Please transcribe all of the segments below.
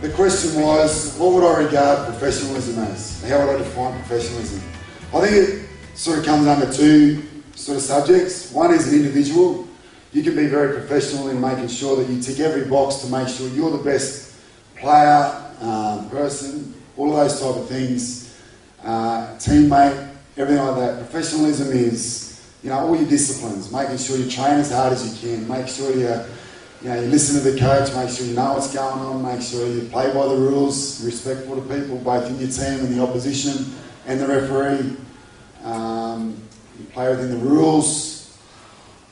the question was, what would I regard professionalism as? How would I define professionalism? I think it sort of comes under two sort of subjects. One is an individual. You can be very professional in making sure that you tick every box to make sure you're the best player, person, all of those type of things, teammate, everything like that. Professionalism is, all your disciplines, making sure you train as hard as you can, make sure you listen to the coach, make sure you know what's going on, make sure you play by the rules, respectful to people, both in your team and the opposition and the referee. You play within the rules,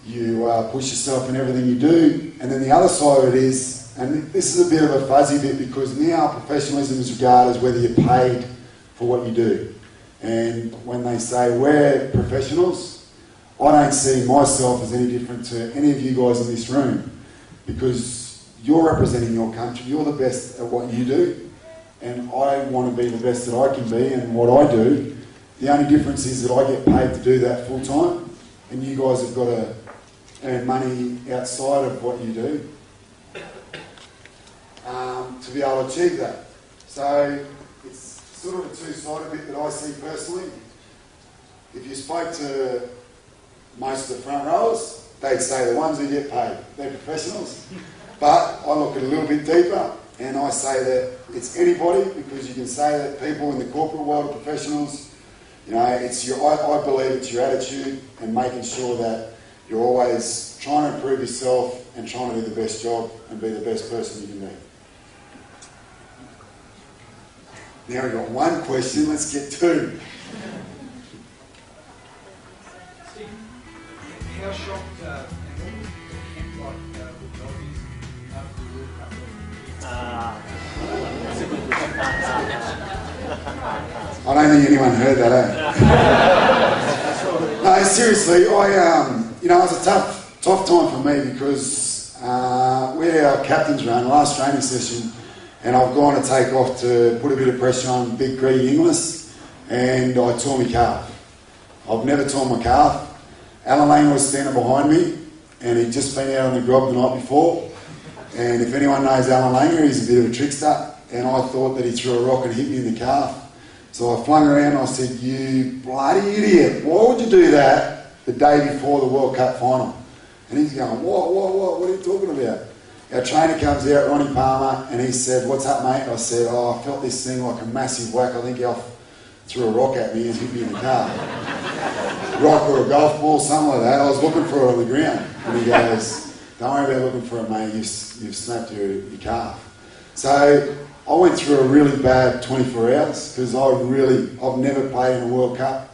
you push yourself in everything you do. And then the other side of it is, and this is a bit of a fuzzy bit, because now professionalism is regarded as whether you're paid for what you do. And when they say we're professionals, I don't see myself as any different to any of you guys in this room, because you're representing your country, you're the best at what you do, and I want to be the best that I can be in what I do. The only difference is that I get paid to do that full time, and you guys have got to earn money outside of what you do to be able to achieve that. So it's sort of a two-sided bit that I see personally. If you spoke to most of the front rowers, they'd say the ones who get paid, they're professionals. But I look at it a little bit deeper, and I say that it's anybody, because you can say that people in the corporate world are professionals. It's I believe it's your attitude and making sure that you're always trying to improve yourself and trying to do the best job and be the best person you can be. Now we've got one question, let's get two. Steve, how shocked and what the camp like with Aussies after the World Cup? I don't think anyone heard that, No, seriously, it was a tough time for me, because we had our captain's run, last training session, and I've gone to take off to put a bit of pressure on Big Greg Inglis, and I tore my calf. I've never torn my calf. Alan Langer was standing behind me, and he'd just been out on the grub the night before, and if anyone knows Alan Langer, he's a bit of a trickster, and I thought that he threw a rock and hit me in the calf. So I flung around and I said, "You bloody idiot, why would you do that the day before the World Cup final?" And he's going, what are you talking about? Our trainer comes out, Ronnie Palmer, and he said, "What's up, mate?" I said, "I felt this thing like a massive whack. I think Alf threw a rock at me and hit me in the calf." Rock or a golf ball, something like that. I was looking for it on the ground. And he goes, "Don't worry about looking for it, mate. You've snapped your calf." So I went through a really bad 24 hours, because I've never played in a World Cup.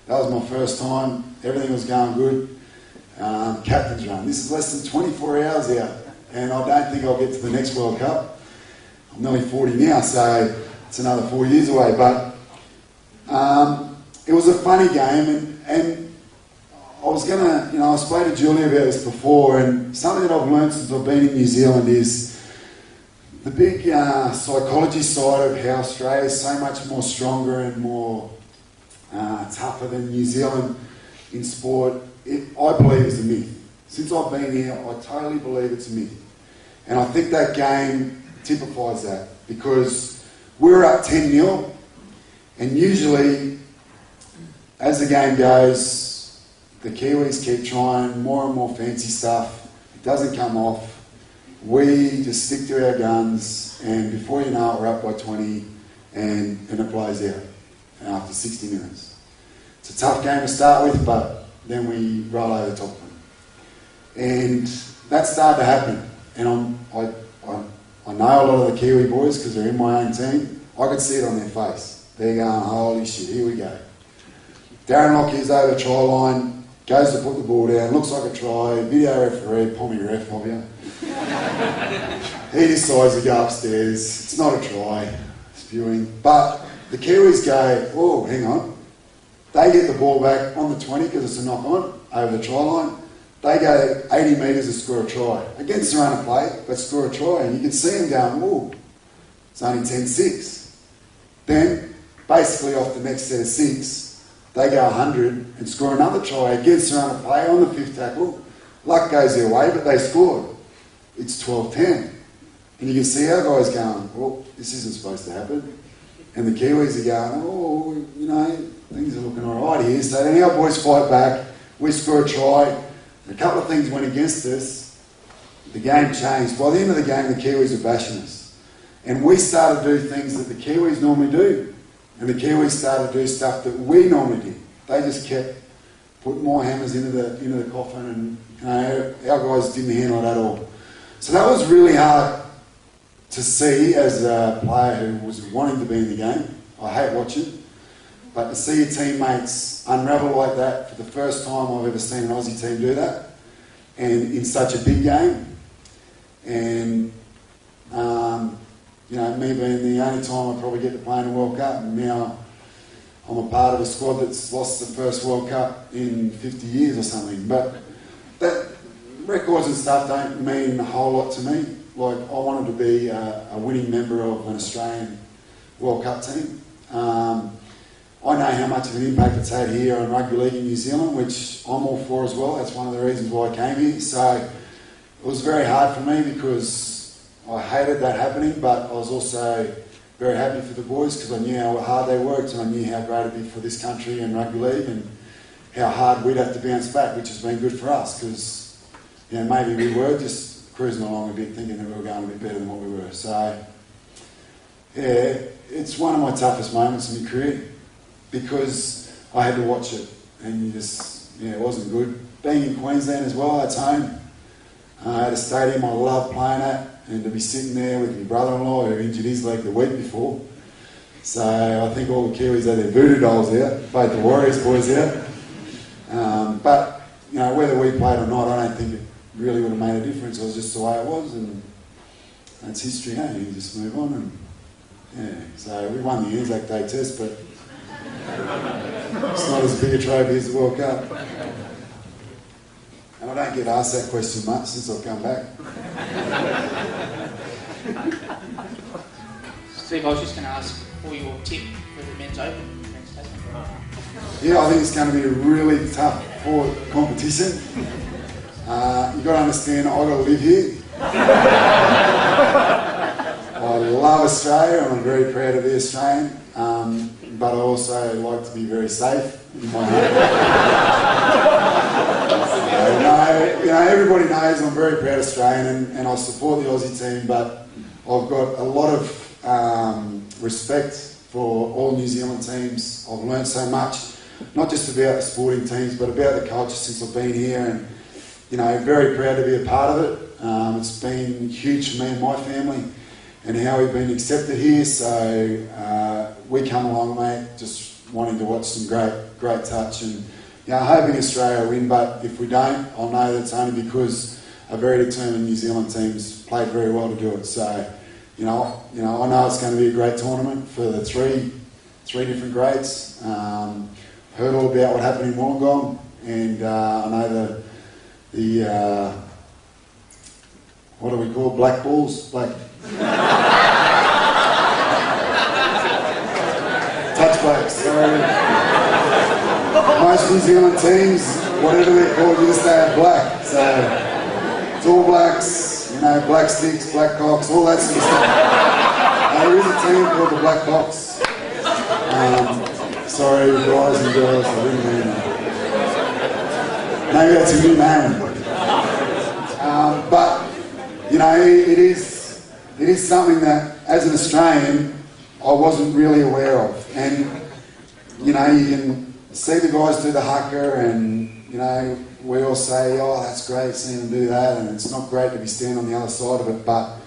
That was my first time. Everything was going good. Captain's run. This is less than 24 hours out, and I don't think I'll get to the next World Cup. I'm nearly 40 now, so it's another 4 years away. But it was a funny game, and I was going to, I spoke to Julie about this before, and something that I've learned since I've been in New Zealand is the big psychology side of how Australia is so much more stronger and more tougher than New Zealand in sport. I believe is a myth. Since I've been here, I totally believe it's a myth. And I think that game typifies that, because we're up 10-0, and usually as the game goes, the Kiwis keep trying more and more fancy stuff. It doesn't come off. We just stick to our guns, and before you know it, we're up by 20, and it blows out after 60 minutes. It's a tough game to start with, but then we roll over the top of them. And that started to happen. And I know a lot of the Kiwi boys, because they're in my own team. I could see it on their face. They're going, "Holy shit, here we go." Darren Lockyer's over the try line, goes to put the ball down, looks like a try, video referee, pull me ref, of you. He decides to go upstairs. It's not a try, spewing. But the Kiwis go, "Oh, hang on." They get the ball back on the 20, because it's a knock-on over the try line. They go 80 metres to score a try. Against their own play, but score a try. And you can see them going, "Oh, it's only 10-6. Then, basically off the next set of 6, they go 100 and score another try against their own play on the 5th tackle. Luck goes their way, but they scored. It's 12-10. And you can see our guys going, well, this isn't supposed to happen. And the Kiwis are going, oh, you know, things are looking all right here. So then our boys fight back, we score a try, a couple of things went against us, the game changed. By the end of the game, the Kiwis were bashing us. And we started to do things that the Kiwis normally do. And the Kiwis started to do stuff that we normally did. They just kept putting more hammers into the coffin, and you know, our guys didn't handle it at all. So that was really hard to see as a player who was wanting to be in the game. I hate watching, but to see your teammates unravel like that for the first time I've ever seen an Aussie team do that, and in such a big game, and you know, me being the only time I probably get to play in a World Cup, and now I'm a part of a squad that's lost the first World Cup in 50 years or something. But that records and stuff don't mean a whole lot to me. Like, I wanted to be a winning member of an Australian World Cup team. I know how much of an impact it's had here on Rugby League in New Zealand, which I'm all for as well. That's one of the reasons why I came here. So it was very hard for me because I hated that happening, but I was also very happy for the boys because I knew how hard they worked, and I knew how great it'd be for this country and Rugby League, and how hard we'd have to bounce back, which has been good for us because, you know, maybe we were just cruising along a bit thinking that we were going a bit better than what we were. So, yeah, it's one of my toughest moments in my career because I had to watch it, and you just, yeah, it wasn't good. Being in Queensland as well, that's home. I had a stadium I loved playing at, and to be sitting there with my brother-in-law who injured his leg the week before. So I think all the Kiwis had their voodoo dolls out, both the Warriors boys out. But, you know, whether we played or not, I don't think it really would have made a difference. It was just the way it was, and that's history, eh? You just move on, and yeah. So we won the Anzac Day Test, but it's not as big a trophy as the World Cup. And I don't get asked that question much since I've come back. Steve, I was just going to ask for your tip for the men's open against Tasman. Yeah, I think it's going to be a really tough competition. You've got to understand, I've got to live here. I love Australia, and I'm very proud to be Australian, but I also like to be very safe in my home. Everybody knows I'm very proud Australian, and I support the Aussie team, but I've got a lot of respect for all New Zealand teams. I've learned so much, not just about the sporting teams, but about the culture since I've been here, and you know, very proud to be a part of it. It's been huge for me and my family, and how we've been accepted here. So we come along, mate, just wanting to watch some great touch, and you know, hoping Australia will win. But if we don't, I'll know that it's only because a very determined New Zealand team's played very well to do it. So, I know it's going to be a great tournament for the three different grades. Heard all about what happened in Wollongong, and I know the what do we call black balls? Touchbacks. So most New Zealand teams, whatever they're called, you just have black. So it's all blacks, you know, black sticks, black cocks, all that sort of stuff. There is a team called the Black Cocks. Sorry, guys and girls, I didn't mean that. Maybe that's a new name. But you know, it is something that, as an Australian, I wasn't really aware of. And you know, you can see the guys do the haka, and you know, we all say, oh, that's great seeing them do that, and it's not great to be standing on the other side of it. But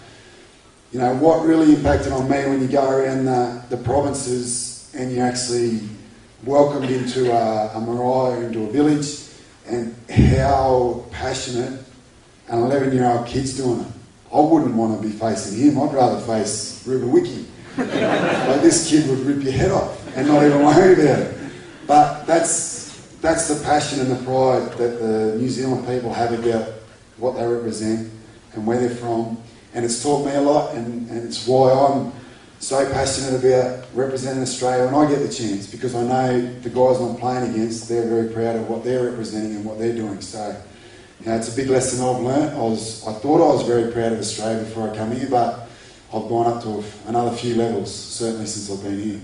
you know, what really impacted on me when you go around the provinces and you're actually welcomed into a marae, into a village, and how passionate an 11-year-old kid's doing it. I wouldn't want to be facing him. I'd rather face Ruben Wiki. Like, this kid would rip your head off and not even worry about it. But that's the passion and the pride that the New Zealand people have about what they represent and where they're from. And it's taught me a lot, and it's why I'm so passionate about representing Australia when I get the chance, because I know the guys I'm playing against, they're very proud of what they're representing and what they're doing. So, you know, it's a big lesson I've learnt. I thought I was very proud of Australia before I come here, but I've gone up to another few levels, certainly since I've been here.